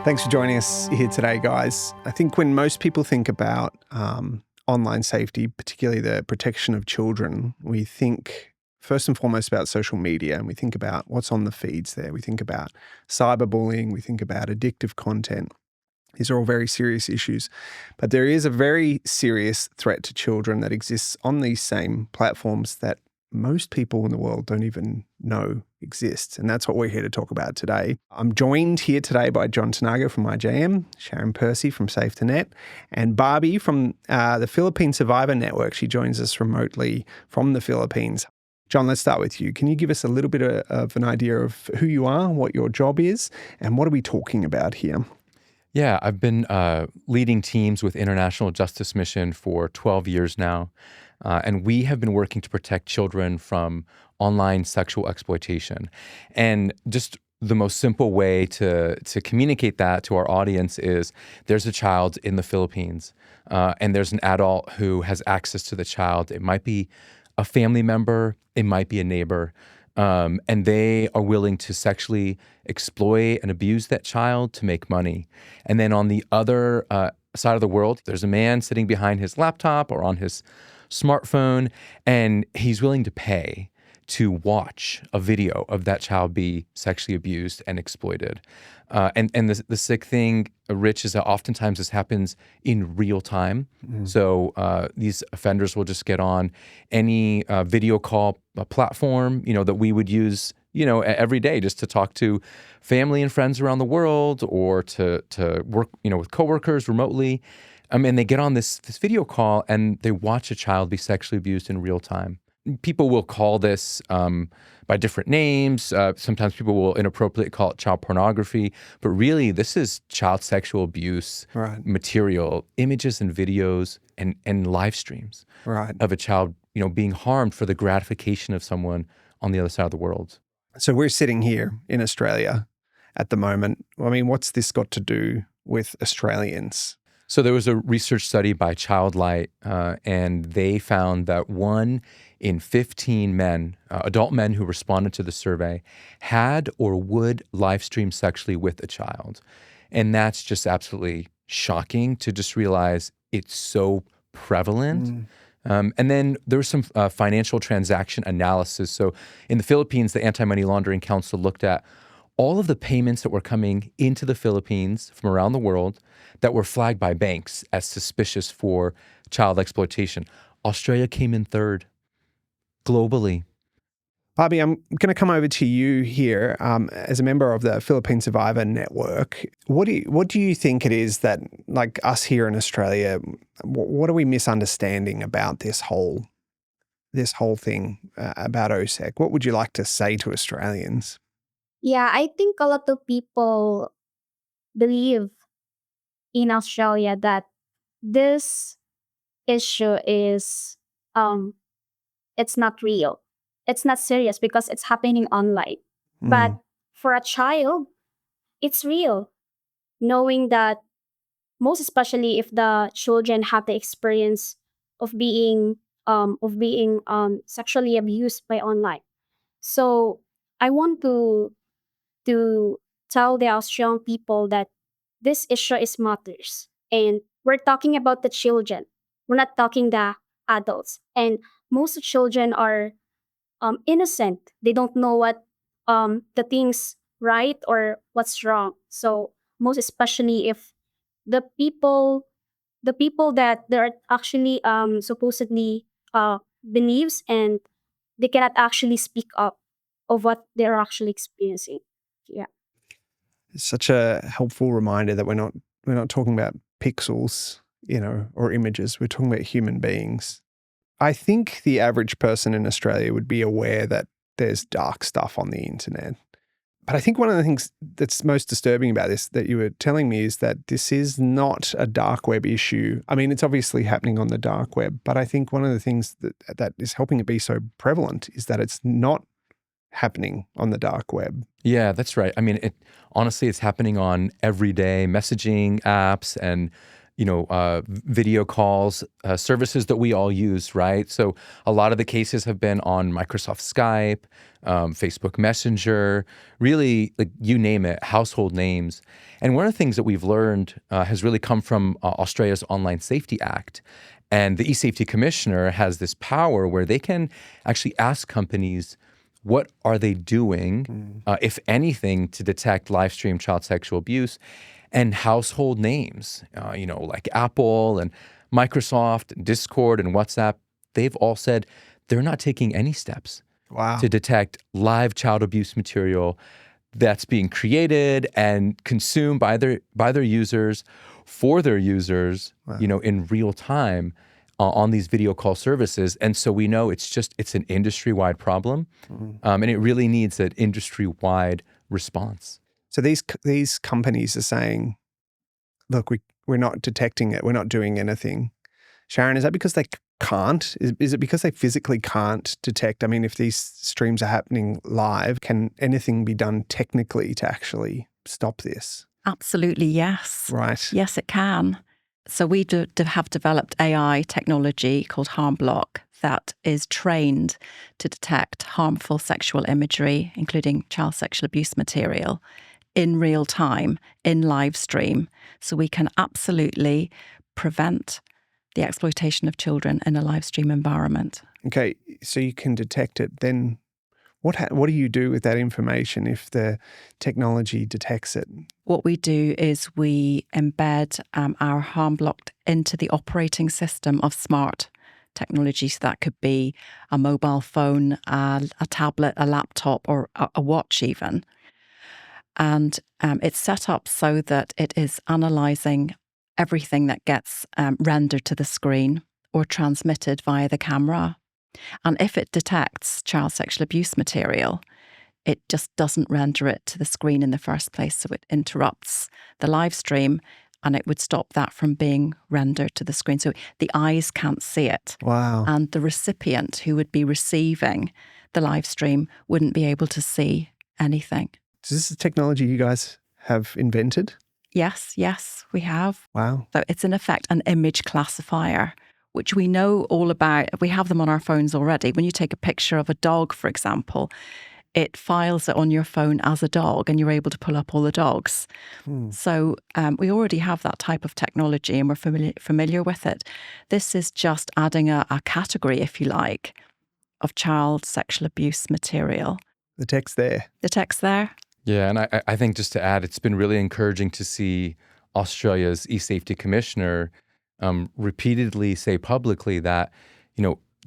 Thanks for joining us here today, guys. I think when most people think about online safety, particularly the protection of children, we think first and foremost about social media, and we think about what's on the feeds there. We think about cyberbullying, we think about addictive content. These are all very serious issues. But there is a very serious threat to children that exists on these same platforms that most people in the world don't even know exists. And that's what we're here to talk about today. I'm joined here today by John Tanagho from IJM, Sharon Pursey from SafeToNet, and Barbie from the Philippine Survivor Network. She joins us remotely from the Philippines. John, let's start with you. Can you give us a little bit of an idea of who you are, what your job is, and what are we talking about here? Yeah, I've been leading teams with International Justice Mission for 12 years now, and we have been working to protect children from online sexual exploitation. And just the most simple way to communicate that to our audience is there's a child in the Philippines, and there's an adult who has access to the child. It might be a family member, it might be a neighbor. And they are willing to sexually exploit and abuse that child to make money. And then on the other side of the world, there's a man sitting behind his laptop or on his smartphone, and he's willing to pay to watch a video of that child be sexually abused and exploited. And the sick thing, Rich, is that oftentimes this happens in real time. So these offenders will just get on any video call platform, that we would use, every day just to talk to family and friends around the world or to work, with coworkers remotely. And they get on this video call and they watch a child be sexually abused in real time. People will call this by different names. Sometimes people will inappropriately call it child pornography. But really, this is child sexual abuse material, images and videos and live streams of a child, being harmed for the gratification of someone on the other side of the world. So we're sitting here in Australia at the moment. I mean, what's this got to do with Australians? So there was a research study by Childlight, and they found that 1 in 15 men, adult men who responded to the survey, had or would live stream sexually with a child. And that's just absolutely shocking to just realize it's so prevalent. And then there was some financial transaction analysis. So in the Philippines, the Anti-Money Laundering Council looked at all of the payments that were coming into the Philippines from around the world that were flagged by banks as suspicious for child exploitation. Australia came in third globally. Barbie, I'm going to come over to you here as a member of the Philippine Survivor Network. What do you think it is that, like us here in Australia, what are we misunderstanding about this whole thing about OSEC? What would you like to say to Australians? Yeah, I think a lot of people believe in Australia that this issue is it's not real. It's not serious because it's happening online. But for a child, it's real. Knowing that most especially if the children have the experience of being sexually abused by online. So I want to tell the Australian people that this issue is matters. And we're talking about the children. We're not talking the adults. And most children are innocent. They don't know what the things right or what's wrong. So most especially if the people that they're actually supposedly believes and they cannot actually speak up of what they're actually experiencing. Yeah. It's such a helpful reminder that we're not talking about pixels, or images. We're talking about human beings. I think the average person in Australia would be aware that there's dark stuff on the internet. But I think one of the things that's most disturbing about this that you were telling me is that this is not a dark web issue. I mean, it's obviously happening on the dark web, but I think one of the things that is helping it be so prevalent is that it's not happening on the dark web. Yeah, that's right. I mean, honestly, it's happening on everyday messaging apps and video calls, services that we all use, right? So a lot of the cases have been on Microsoft Skype, Facebook Messenger, really, like you name it, household names. And one of the things that we've learned has really come from Australia's Online Safety Act. And the eSafety Commissioner has this power where they can actually ask companies, what are they doing, if anything, to detect live stream child sexual abuse? And household names, like Apple and Microsoft, and Discord and WhatsApp, they've all said they're not taking any steps Wow. to detect live child abuse material that's being created and consumed by their users, for their users, Wow. in real time on these video call services. And so we know it's an industry-wide problem, and it really needs an industry-wide response. So these companies are saying, look, we're not detecting it. We're not doing anything. Sharon, is that because they can't? Is it because they physically can't detect? I mean, if these streams are happening live, can anything be done technically to actually stop this? Absolutely, yes. Right. Yes, it can. So we have developed AI technology called HarmBlock that is trained to detect harmful sexual imagery, including child sexual abuse material, in real time, in live stream. So we can absolutely prevent the exploitation of children in a live stream environment. Okay, so you can detect it. Then what do you do with that information if the technology detects it? What we do is we embed our HarmBlock into the operating system of smart technology. So that could be a mobile phone, a tablet, a laptop, or a watch even. And it's set up so that it is analysing everything that gets rendered to the screen or transmitted via the camera. And if it detects child sexual abuse material, it just doesn't render it to the screen in the first place. So it interrupts the live stream and it would stop that from being rendered to the screen. So the eyes can't see it. Wow. And the recipient who would be receiving the live stream wouldn't be able to see anything. So this is technology you guys have invented? Yes, we have. Wow. So it's in effect an image classifier, which we know all about. We have them on our phones already. When you take a picture of a dog, for example, it files it on your phone as a dog and you're able to pull up all the dogs. So we already have that type of technology and we're familiar with it. This is just adding a category, if you like, of child sexual abuse material. The text there. The text there. Yeah, and I think just to add, it's been really encouraging to see Australia's eSafety Commissioner repeatedly say publicly that,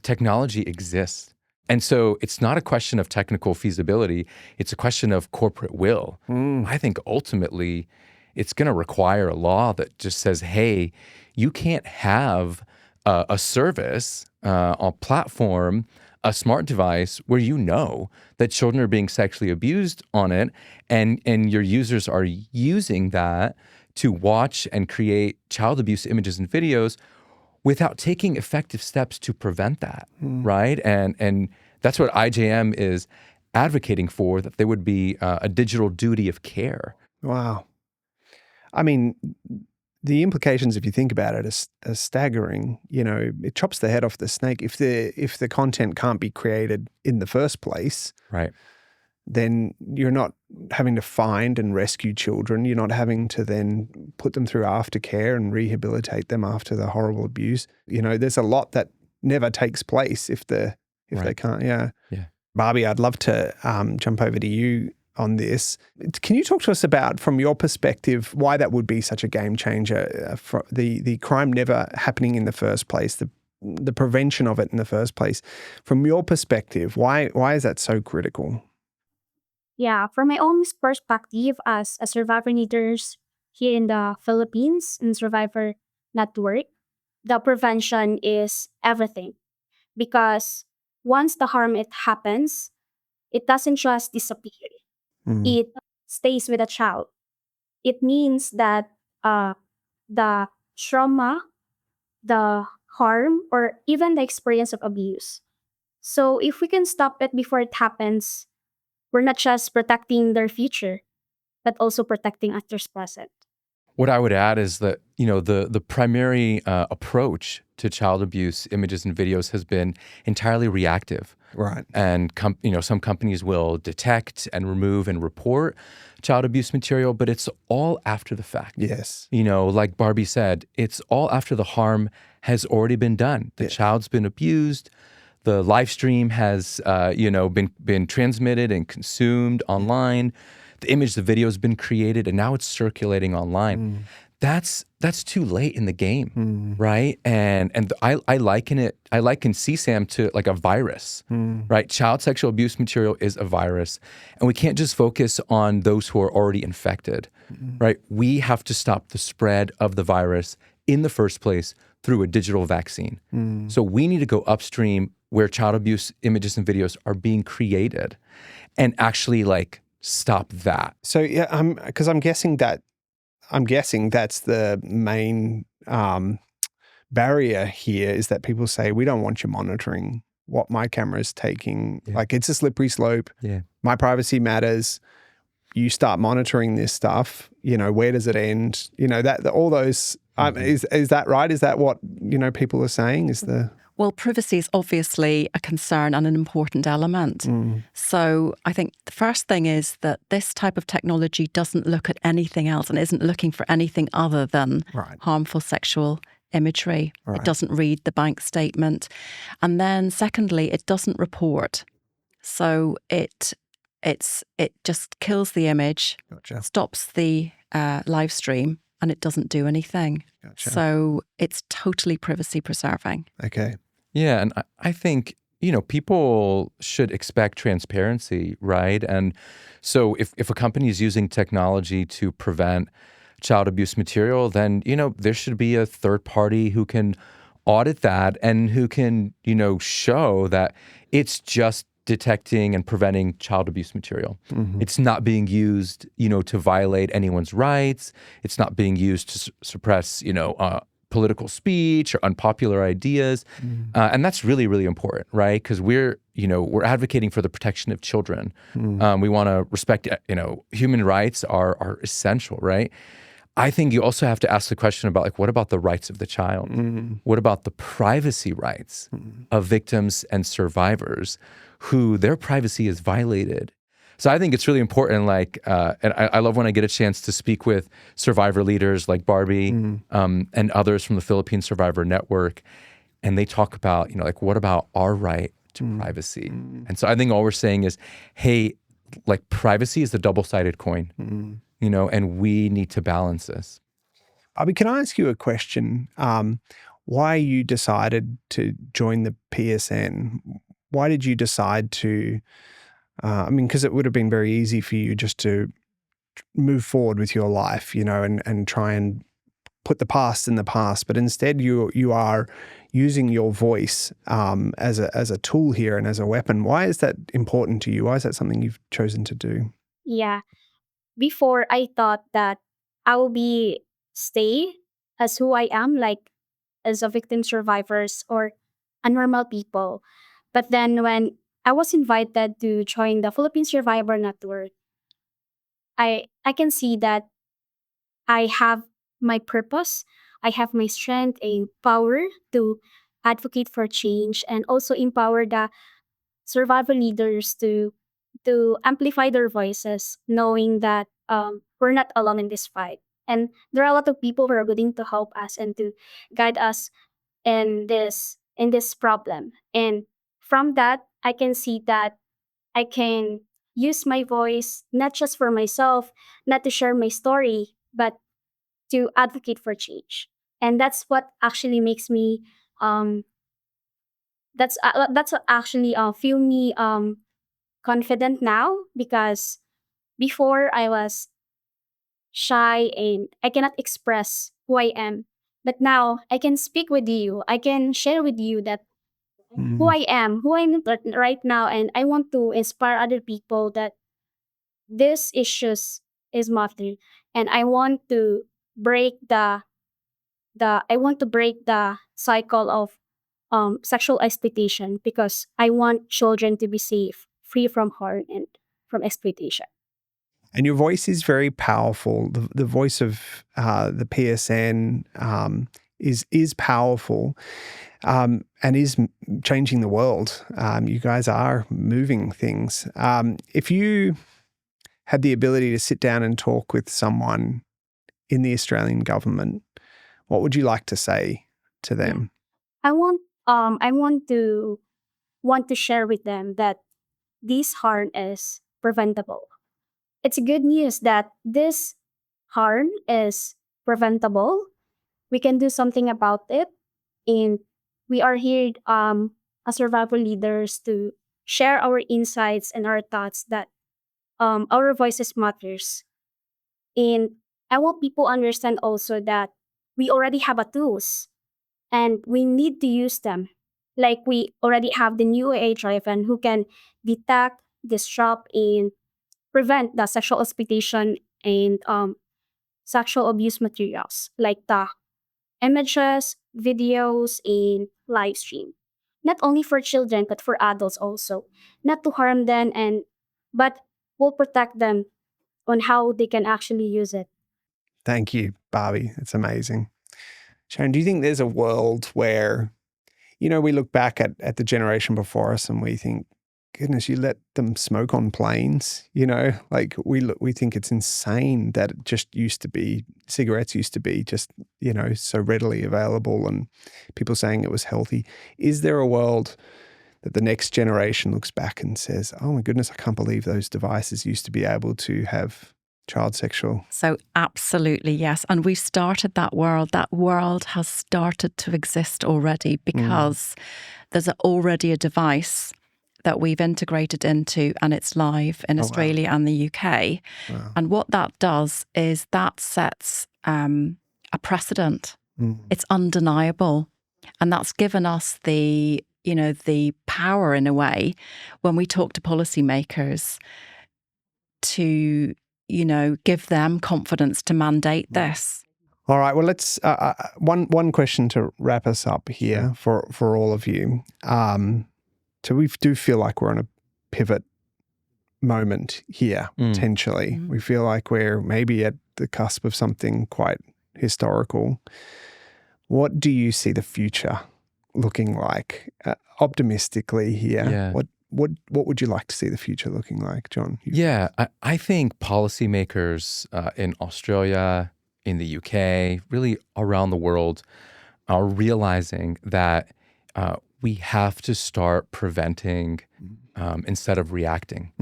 technology exists. And so it's not a question of technical feasibility, it's a question of corporate will. I think ultimately it's going to require a law that just says, hey, you can't have a service, a platform, a smart device where you know that children are being sexually abused on it and your users are using that to watch and create child abuse images and videos without taking effective steps to prevent that, right? And that's what IJM is advocating for, that there would be a digital duty of care. Wow. I mean, the implications, if you think about it, are staggering. It chops the head off the snake. If the content can't be created in the first place, Right. then you're not having to find and rescue children. You're not having to then put them through aftercare and rehabilitate them after the horrible abuse. There's a lot that never takes place if they can't. Yeah. Barbie, I'd love to jump over to you on this. Can you talk to us about, from your perspective, why that would be such a game changer? For the crime never happening in the first place, the prevention of it in the first place. From your perspective, why is that so critical? Yeah, from my own perspective as a survivor leaders here in the Philippines in Survivor Network, the prevention is everything. Because once the harm it happens, it doesn't just disappear. It stays with a child. It means that the trauma, the harm, or even the experience of abuse. So if we can stop it before it happens, we're not just protecting their future, but also protecting others present. What I would add is that, the primary approach to child abuse images and videos has been entirely reactive. Right. And some companies will detect and remove and report child abuse material, but it's all after the fact. Yes. Like Barbie said, it's all after the harm has already been done. The Yes. child's been abused. The live stream has, been transmitted and consumed online. The image, the video has been created, and now it's circulating online. That's too late in the game, right? And I liken CSAM to like a virus, right? Child sexual abuse material is a virus, and we can't just focus on those who are already infected, right? We have to stop the spread of the virus in the first place through a digital vaccine. So we need to go upstream where child abuse images and videos are being created, and actually like stop that. So yeah, because I'm guessing that's the main barrier here, is that people say, we don't want you monitoring what my camera is taking. Yeah. Like, it's a slippery slope. Yeah. My privacy matters. You start monitoring this stuff, where does it end? All those, is that right? Is that what, people are saying is the... Well, privacy is obviously a concern and an important element. So I think the first thing is that this type of technology doesn't look at anything else and isn't looking for anything other than harmful sexual imagery. Right. It doesn't read the bank statement. And then secondly, it doesn't report. So it just kills the image, Gotcha. stops the live stream, and it doesn't do anything. Gotcha. So it's totally privacy preserving. Okay. Yeah, and I think, people should expect transparency, right? And so if a company is using technology to prevent child abuse material, then, there should be a third party who can audit that and who can, show that it's just detecting and preventing child abuse material. It's not being used, to violate anyone's rights. It's not being used to suppress, political speech or unpopular ideas. And that's really, really important, right? Because we're advocating for the protection of children. We want to respect, human rights are essential, right? I think you also have to ask the question about, like, what about the rights of the child? What about the privacy rights of victims and survivors who their privacy is violated? So I think it's really important, and I love when I get a chance to speak with survivor leaders like Barbie and others from the Philippine Survivor Network, and they talk about, what about our right to privacy? And so I think all we're saying is, hey, like, privacy is the double-sided coin, and we need to balance this. Bobby, can I ask you a question? Why you decided to join the PSN? Why did you decide to... because it would have been very easy for you just to move forward with your life, and try and put the past in the past. But instead, you are using your voice as a tool here and as a weapon. Why is that important to you? Why is that something you've chosen to do? Yeah. Before, I thought that I will stay as who I am, like as a victim survivors or a normal people. But then when I was invited to join the Philippine Survivor Network, I can see that I have my purpose, I have my strength and power to advocate for change and also empower the survivor leaders to amplify their voices, knowing that we're not alone in this fight. And there are a lot of people who are willing to help us and to guide us in this problem. And from that, I can see that I can use my voice not just for myself, not to share my story, but to advocate for change. And that's what actually makes me that's what actually feel me confident now, because before I was shy and I cannot express who I am. But now I can speak with you. I can share with you that who I am, who I'm right now, and I want to inspire other people that this issues is matter, and I want to break the cycle of sexual exploitation, because I want children to be safe, free from harm and from exploitation. And your voice is very powerful. The voice of the PSN is powerful and is changing the world. You guys are moving things. If you had the ability to sit down and talk with someone in the Australian government, what would you like to say to them? I want to share with them that this harm is preventable. It's good news that this harm is preventable. We can do something about it, and we are here as survival leaders to share our insights and our thoughts that our voices matters. And I want people understand also that we already have a tools and we need to use them. Like we already have the new AI driven who can detect, disrupt, and prevent the sexual exploitation and sexual abuse materials like the images, videos, and live stream. Not only for children but for adults also. Not to harm them but will protect them on how they can actually use it. Thank you, Barbie. It's amazing. Sharon, do you think there's a world where, we look back at the generation before us and we think, goodness, you let them smoke on planes, like we think it's insane that it just cigarettes used to be just, so readily available and people saying it was healthy. Is there a world that the next generation looks back and says, oh my goodness, I can't believe those devices used to be able to have child sexual? So absolutely, yes. And we've started that world. That world has started to exist already because there's already a device that we've integrated into and it's live in Australia and the UK. Wow. And what that does is that sets a precedent. It's undeniable. And that's given us the power in a way when we talk to policymakers to give them confidence to mandate this. All right. Well, let's one question to wrap us up here for all of you. So we do feel like we're on a pivot moment here potentially. We feel like we're maybe at the cusp of something quite historical. What do you see the future looking like optimistically here? Yeah. What would you like to see the future looking like, John? Yeah, I think policymakers in Australia, in the UK, really around the world are realizing that we have to start preventing instead of reacting.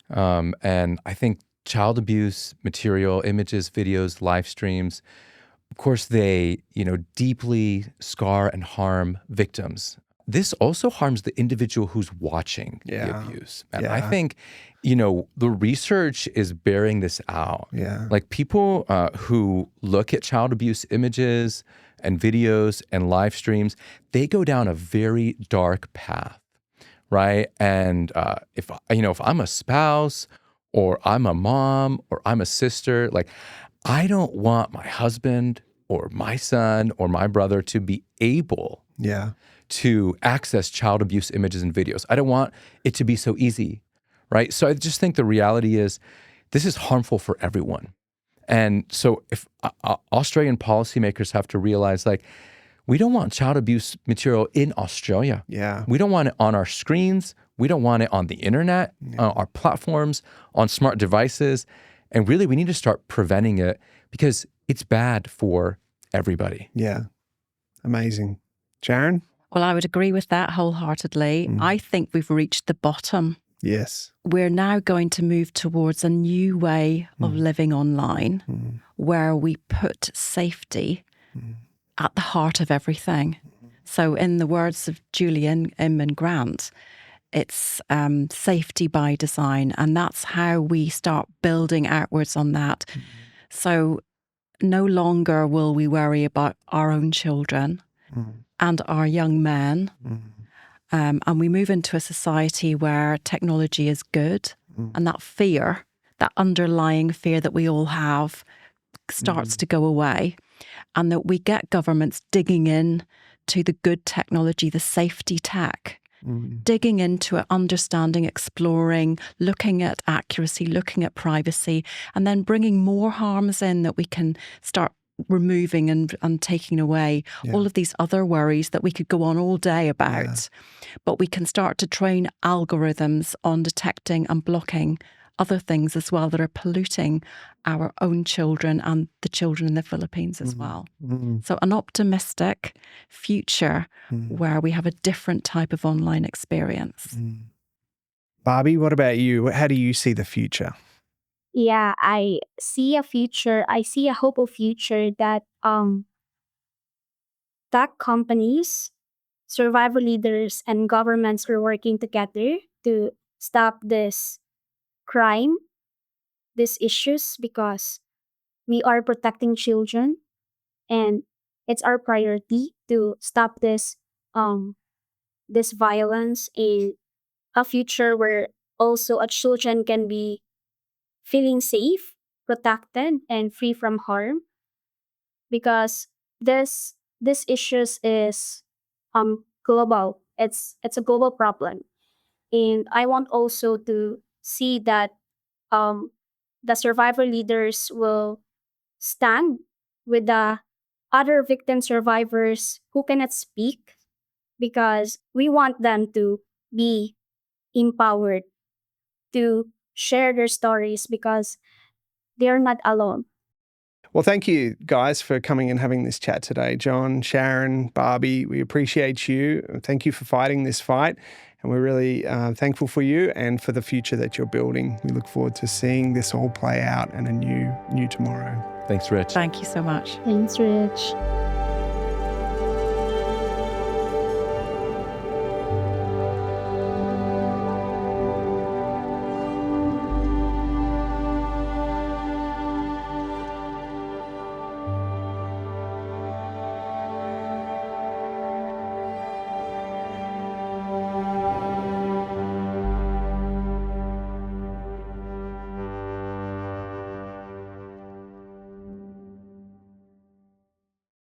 And I think child abuse material, images, videos, live streams, of course, they, deeply scar and harm victims. This also harms the individual who's watching the abuse. And I think, the research is bearing this out. Yeah. Like people who look at child abuse images and videos and live streams, they go down a very dark path, right? And if I'm a spouse or I'm a mom or I'm a sister, like I don't want my husband or my son or my brother to be able to access child abuse images and videos. I don't want it to be so easy, right? So I just think the reality is this is harmful for everyone. And so if Australian policymakers have to realize, like, we don't want child abuse material in Australia. Yeah. We don't want it on our screens. We don't want it on the internet, our platforms, on smart devices. And really, we need to start preventing it because it's bad for everybody. Yeah. Amazing. Sharon? Well, I would agree with that wholeheartedly. I think we've reached the bottom. Yes. We're now going to move towards a new way of living online where we put safety at the heart of everything. So in the words of Julian Inman Grant, it's safety by design, and that's how we start building outwards on that. So no longer will we worry about our own children and our young men. And we move into a society where technology is good, and that fear, that underlying fear that we all have starts to go away, and that we get governments digging in to the good technology, the safety tech, digging into it, understanding, exploring, looking at accuracy, looking at privacy, and then bringing more harms in that we can start removing and taking away. All of these other worries that we could go on all day about. But we can start to train algorithms on detecting and blocking other things as well that are polluting our own children and the children in the Philippines as well. So an optimistic future where we have a different type of online experience. Barbie, what about you? How do you see the future? Yeah, I see a future. I see a hopeful future that tech companies, survivor leaders, and governments are working together to stop this crime, these issues, because we are protecting children, and it's our priority to stop this violence in a future where also our children can be feeling safe, protected, and free from harm, because this issues is global. It's a global problem, and I want also to see that um the survivor leaders will stand with the other victim survivors who cannot speak, because we want them to be empowered to share their stories, because they're not alone. Well, thank you guys for coming and having this chat today. John, Sharon, Barbie, we appreciate you. Thank you for fighting this fight. And we're really thankful for you and for the future that you're building. We look forward to seeing this all play out and a new tomorrow. Thanks, Rich. Thank you so much. Thanks, Rich.